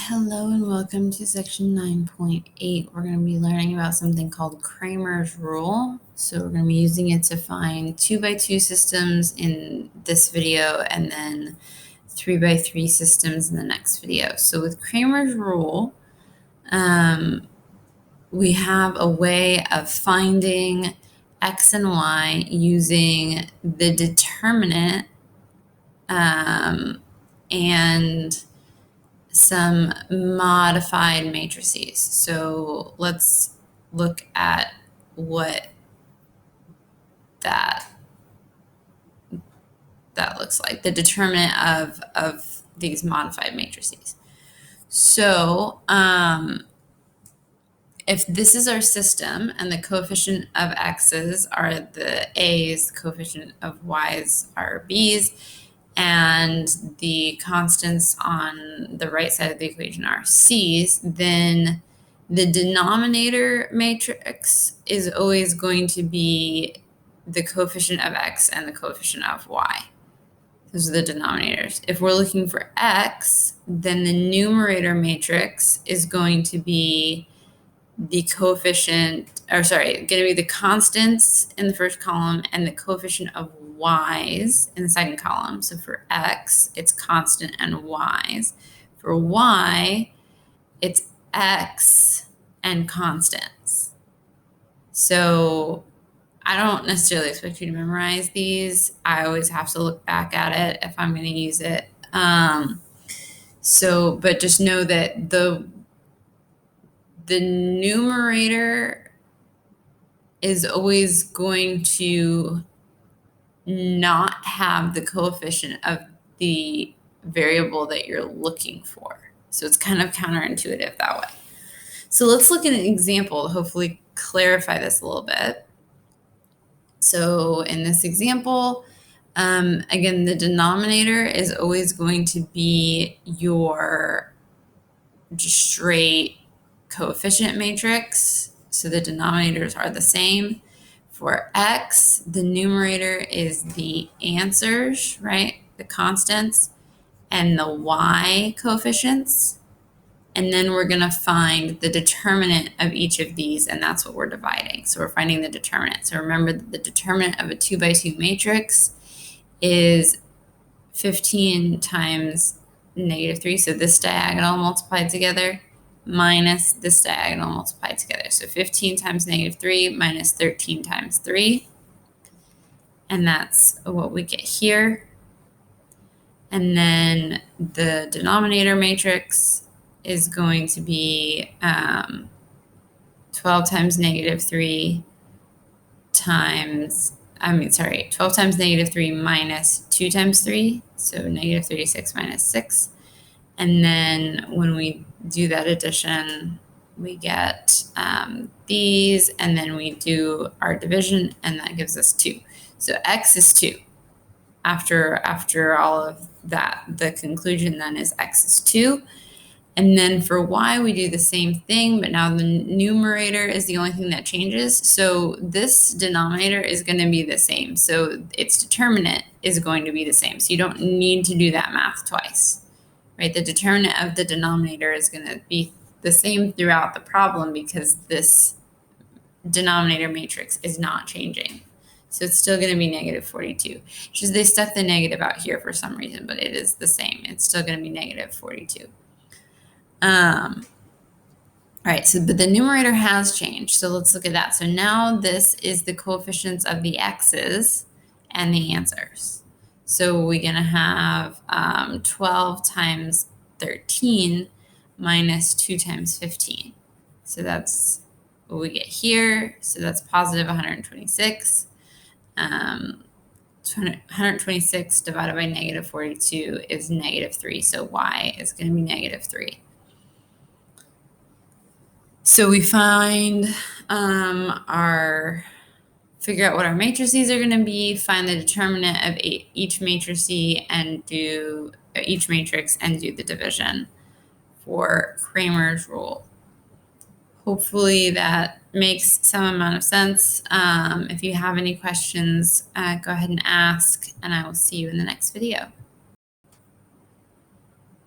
Hello and welcome to section 9.8. We're going to be learning about something called Cramer's rule. So we're going to be using it to find 2x2 systems in this video and then 3x3 systems in the next video. So with Cramer's rule, we have a way of finding x and y using the determinant and some modified matrices. So let's look at what that looks like, the determinant of these modified matrices. So if this is our system and the coefficient of x's are the a's, coefficient of y's are b's, and the constants on the right side of the equation are c's, then the denominator matrix is always going to be the coefficient of x and the coefficient of y. Those are the denominators. If we're looking for x, then the numerator matrix is going to be the coefficient, going to be the constants in the first column and the coefficient of y's in the second column. So for x, it's constant and y's. For y, it's x and constants. So I don't necessarily expect you to memorize these. I always have to look back at it if I'm going to use it. But just know that the numerator is always going to not have the coefficient of the variable that you're looking for. So it's kind of counterintuitive that way. So let's look at an example to hopefully clarify this a little bit. So in this example, again, the denominator is always going to be your just straight coefficient matrix. So the denominators are the same. For x, the numerator is the answers, right? The constants, and the y coefficients. And then we're going to find the determinant of each of these, and that's what we're dividing. So we're finding the determinant. So remember that the determinant of a 2x2 matrix is 15 times -3. So this diagonal multiplied together minus this diagonal multiplied together. So 15 times -3 minus 13 times 3. And that's what we get here. And then the denominator matrix is going to be 12 times -3 times, 12 times -3 minus 2 times 3. So -36 minus 6. And then when we do that addition, we get these, and then we do our division, and that gives us 2. So x is 2. After all of that, the conclusion then is x is 2. And then for y, we do the same thing, but now the numerator is the only thing that changes. So this denominator is going to be the same. So its determinant is going to be the same. So you don't need to do that math twice, right? The determinant of the denominator is going to be the same throughout the problem because this denominator matrix is not changing. So it's still going to be -42. Just they stuck the negative out here for some reason, but it is the same. It's still going to be -42. All right, but the numerator has changed. So let's look at that. So now this is the coefficients of the x's and the answers. So we're going to have 12 times 13 minus 2 times 15. So that's what we get here. So that's positive 126. 126 divided by -42 is -3. So y is going to be -3. So we figure out what our matrices are going to be, find the determinant of each matrix and do the division for Cramer's rule. Hopefully that makes some amount of sense. If you have any questions, go ahead and ask, and I will see you in the next video.